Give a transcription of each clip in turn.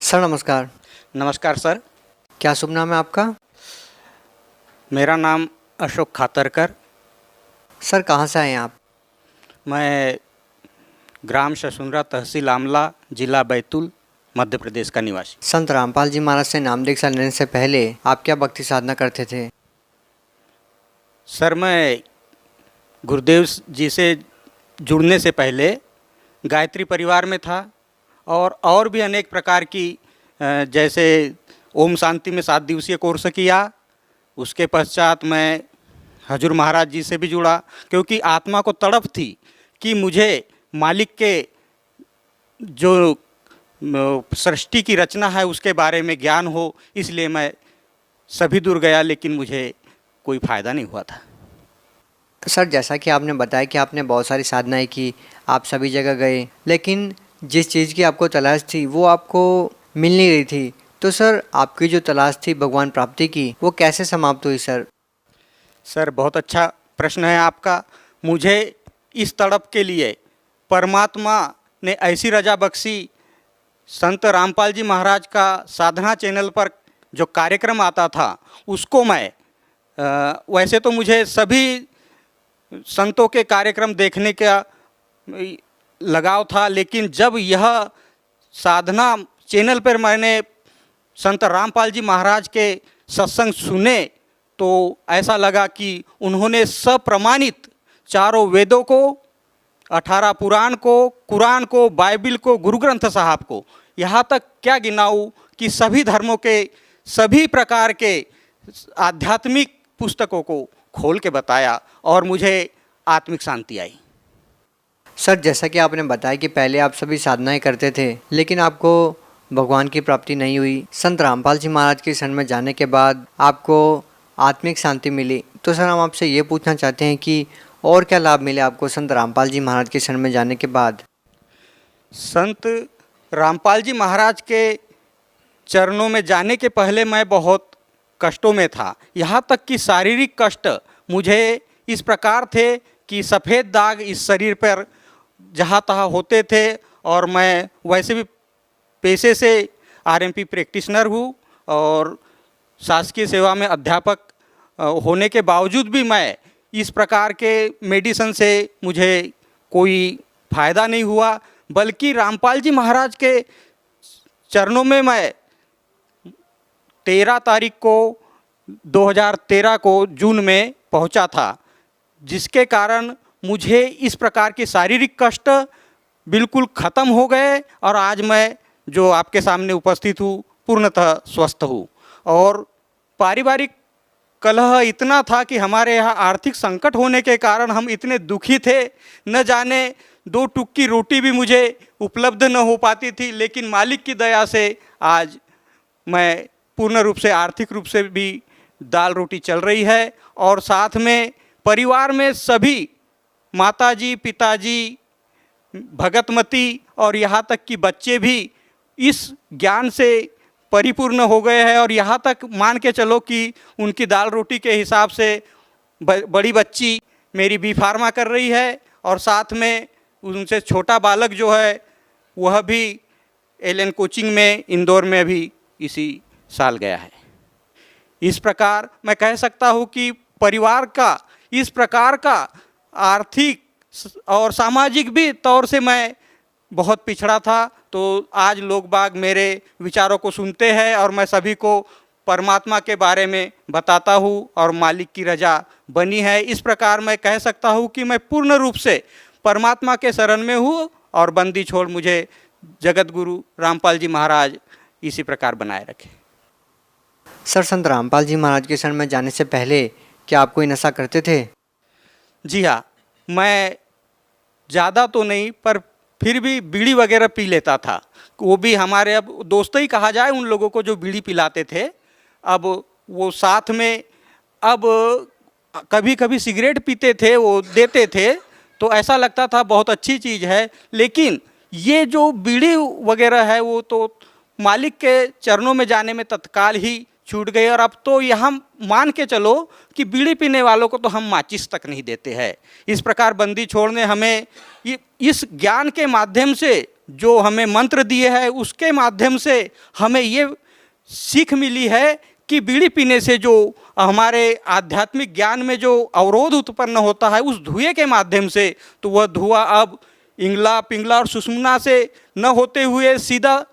Sir नमस्कार। नमस्कार sir. क्या शुभ नाम है आपका? मेरा नाम अशोक खातरकर। सर कहाँ से आए हैं आप? मैं ग्राम शशुंद्रा, तहसील आमला, जिला बैतूल, मध्य प्रदेश का निवासी। संत रामपाल जी महाराज से नाम दीक्षा लेने से पहले आप क्या भक्ति साधना करते थे? सर मैं गुरुदेव जी से जुड़ने से पहले गायत्री परिवार में था और भी अनेक प्रकार की जैसे ओम शांति में 7 दिवसीय कोर्स किया। उसके पश्चात मैं हजूर महाराज जी से भी जुड़ा, क्योंकि आत्मा को तड़प थी कि मुझे मालिक के जो सृष्टि की रचना है उसके बारे में ज्ञान हो, इसलिए मैं सभी दूर गया, लेकिन मुझे कोई फ़ायदा नहीं हुआ था। सर जैसा कि आपने बताया कि आपने बहुत सारी साधनाएं की, आप सभी जगह गए, लेकिन जिस चीज़ की आपको तलाश थी वो आपको मिल नहीं रही थी। तो सर आपकी जो तलाश थी भगवान प्राप्ति की, वो कैसे समाप्त हुई सर? सर बहुत अच्छा प्रश्न है आपका। मुझे इस तड़प के लिए परमात्मा ने ऐसी रजा बख्शी, संत रामपाल जी महाराज का साधना चैनल पर जो कार्यक्रम आता था उसको मैं वैसे तो मुझे सभी संतों के कार्यक्रम देखने का लगाव था, लेकिन जब यह साधना चैनल पर मैंने संत रामपाल जी महाराज के सत्संग सुने तो ऐसा लगा कि उन्होंने सप्रमाणित चारों वेदों को, 18 पुराण को, कुरान को, बाइबिल को, गुरु ग्रंथ साहब को, यहाँ तक क्या गिनाऊँ कि सभी धर्मों के सभी प्रकार के आध्यात्मिक पुस्तकों को खोल के बताया और मुझे आत्मिक शांति आई। सर जैसा कि आपने बताया कि पहले आप सभी साधनाएं करते थे लेकिन आपको भगवान की प्राप्ति नहीं हुई। संत रामपाल जी महाराज के शरण में जाने के बाद आपको आत्मिक शांति मिली। तो सर हम आपसे ये पूछना चाहते हैं कि और क्या लाभ मिले आपको संत रामपाल जी महाराज के शरण में जाने के बाद? संत रामपाल जी महाराज के चरणों में जाने के पहले मैं बहुत कष्टों में था। यहाँ तक कि शारीरिक कष्ट मुझे इस प्रकार थे कि सफ़ेद दाग इस शरीर पर जहाँ तहाँ होते थे, और मैं वैसे भी पेशे से आरएमपी प्रैक्टिशनर हूँ और शासकीय सेवा में अध्यापक होने के बावजूद भी मैं इस प्रकार के मेडिसिन से मुझे कोई फ़ायदा नहीं हुआ, बल्कि रामपाल जी महाराज के चरणों में मैं 13 तारीख को 2013 को जून में पहुंचा था, जिसके कारण मुझे इस प्रकार के शारीरिक कष्ट बिल्कुल ख़त्म हो गए और आज मैं जो आपके सामने उपस्थित हूँ पूर्णतः स्वस्थ हूँ। और पारिवारिक कलह इतना था कि हमारे यहाँ आर्थिक संकट होने के कारण हम इतने दुखी थे, न जाने 2 टुक की रोटी भी मुझे उपलब्ध न हो पाती थी, लेकिन मालिक की दया से आज मैं पूर्ण रूप से आर्थिक रूप से भी दाल रोटी चल रही है, और साथ में परिवार में सभी माताजी, पिताजी, भगतमती और यहाँ तक कि बच्चे भी इस ज्ञान से परिपूर्ण हो गए हैं। और यहाँ तक मान के चलो कि उनकी दाल रोटी के हिसाब से बड़ी बच्ची मेरी बी फार्मा कर रही है, और साथ में उनसे छोटा बालक जो है वह भी एलएन कोचिंग में इंदौर में अभी इसी साल गया है। इस प्रकार मैं कह सकता हूँ कि परिवार का इस प्रकार का आर्थिक और सामाजिक भी तौर से मैं बहुत पिछड़ा था। तो आज लोग बाग मेरे विचारों को सुनते हैं और मैं सभी को परमात्मा के बारे में बताता हूँ और मालिक की रजा बनी है। इस प्रकार मैं कह सकता हूँ कि मैं पूर्ण रूप से परमात्मा के शरण में हूँ और बंदी छोड़ मुझे जगत गुरु रामपाल जी महाराज इसी प्रकार बनाए रखे। सर संत रामपाल जी महाराज के शरण में जाने से पहले क्या आप कोई नशा करते थे? जी हाँ, मैं ज़्यादा तो नहीं पर फिर भी बीड़ी वगैरह पी लेता था। वो भी हमारे अब दोस्त ही कहा जाए उन लोगों को जो बीड़ी पिलाते थे। अब वो साथ में अब कभी कभी सिगरेट पीते थे, वो देते थे तो ऐसा लगता था बहुत अच्छी चीज़ है, लेकिन ये जो बीड़ी वगैरह है वो तो मालिक के चरणों में जाने में तत्काल ही छूट गए। और अब तो यहाँ मान के चलो कि बीड़ी पीने वालों को तो हम माचिस तक नहीं देते हैं। इस प्रकार बंदी छोड़ ने हमें इस ज्ञान के माध्यम से जो हमें मंत्र दिए हैं उसके माध्यम से हमें ये सीख मिली है कि बीड़ी पीने से जो हमारे आध्यात्मिक ज्ञान में जो अवरोध उत्पन्न होता है उस धुएं के माध्यम से, तो वह धुआं अब इंगला पिंगला और सुषुम्ना से न होते हुए सीधा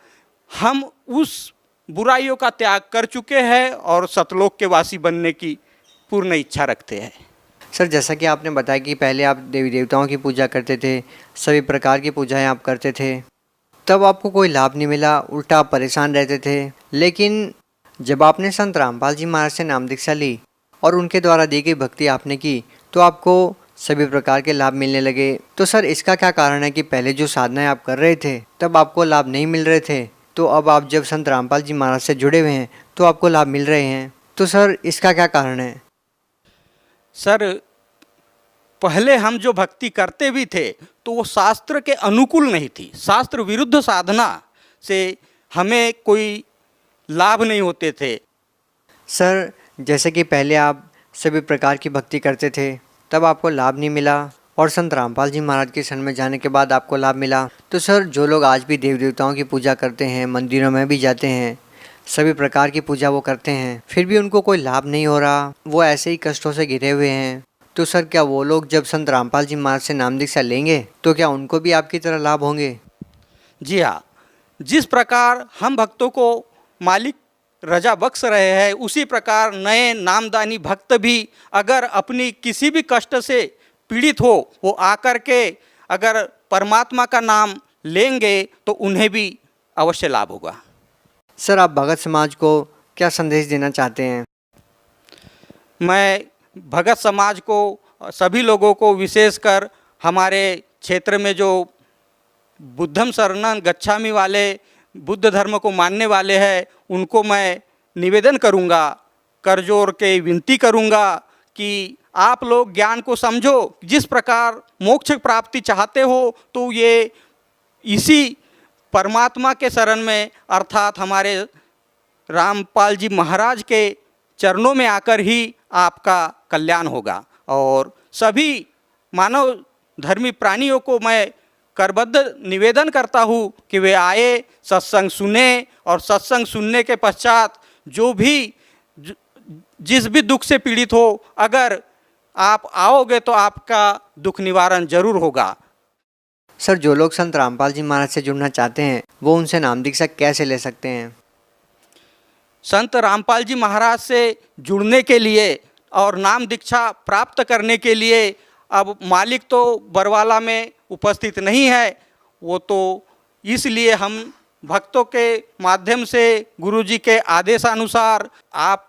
हम उस बुराइयों का त्याग कर चुके हैं और सतलोक के वासी बनने की पूर्ण इच्छा रखते हैं। सर जैसा कि आपने बताया कि पहले आप देवी देवताओं की पूजा करते थे, सभी प्रकार की पूजाएं आप करते थे, तब आपको कोई लाभ नहीं मिला, उल्टा आप परेशान रहते थे। लेकिन जब आपने संत रामपाल जी महाराज से नाम दीक्षा ली और उनके द्वारा दी गई भक्ति आपने की तो आपको सभी प्रकार के लाभ मिलने लगे। तो सर इसका क्या कारण है कि पहले जो साधनाएं आप कर रहे थे तब आपको लाभ नहीं मिल रहे थे, तो अब आप जब संत रामपाल जी महाराज से जुड़े हुए हैं तो आपको लाभ मिल रहे हैं, तो सर इसका क्या कारण है? सर पहले हम जो भक्ति करते भी थे तो वो शास्त्र के अनुकूल नहीं थी, शास्त्र विरुद्ध साधना से हमें कोई लाभ नहीं होते थे। सर जैसे कि पहले आप सभी प्रकार की भक्ति करते थे तब आपको लाभ नहीं मिला और संत रामपाल जी महाराज के शरण में जाने के बाद आपको लाभ मिला, तो सर जो लोग आज भी देवी देवताओं की पूजा करते हैं, मंदिरों में भी जाते हैं, सभी प्रकार की पूजा वो करते हैं, फिर भी उनको कोई लाभ नहीं हो रहा, वो ऐसे ही कष्टों से घिरे हुए हैं, तो सर क्या वो लोग जब संत रामपाल जी महाराज से नाम दीक्षा लेंगे तो क्या उनको भी आपकी तरह लाभ होंगे? जी हाँ, जिस प्रकार हम भक्तों को मालिक रजा बख्श रहे हैं उसी प्रकार नए नामदानी भक्त भी अगर अपनी किसी भी कष्ट से पीड़ित हो वो आकर के अगर परमात्मा का नाम लेंगे तो उन्हें भी अवश्य लाभ होगा। सर आप भगत समाज को क्या संदेश देना चाहते हैं? मैं भगत समाज को, सभी लोगों को, विशेषकर हमारे क्षेत्र में जो बुद्धम शरणं गच्छामि वाले बुद्ध धर्म को मानने वाले हैं उनको मैं निवेदन करूंगा, कर जोड़ के विनती करूंगा कि आप लोग ज्ञान को समझो। जिस प्रकार मोक्ष प्राप्ति चाहते हो तो ये इसी परमात्मा के शरण में अर्थात हमारे रामपाल जी महाराज के चरणों में आकर ही आपका कल्याण होगा। और सभी मानव धर्मी प्राणियों को मैं करबद्ध निवेदन करता हूँ कि वे आए, सत्संग सुने और सत्संग सुनने के पश्चात जो भी जिस भी दुख से पीड़ित हो अगर आप आओगे तो आपका दुख निवारण जरूर होगा। सर जो लोग संत रामपाल जी महाराज से जुड़ना चाहते हैं वो उनसे नाम दीक्षा कैसे ले सकते हैं? संत रामपाल जी महाराज से जुड़ने के लिए और नाम दीक्षा प्राप्त करने के लिए अब मालिक तो बरवाला में उपस्थित नहीं है, वो तो इसलिए हम भक्तों के माध्यम से गुरुजी के आदेशानुसार आप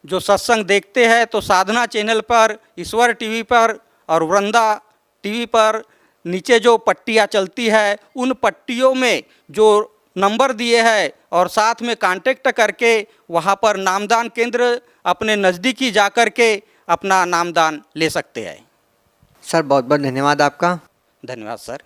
जो सत्संग देखते हैं तो साधना चैनल पर, ईश्वर टीवी पर और वृंदा टीवी पर नीचे जो पट्टियाँ चलती है उन पट्टियों में जो नंबर दिए हैं और साथ में कांटेक्ट करके वहाँ पर नामदान केंद्र अपने नज़दीकी जा कर के अपना नामदान ले सकते हैं। सर बहुत बहुत धन्यवाद आपका। धन्यवाद सर।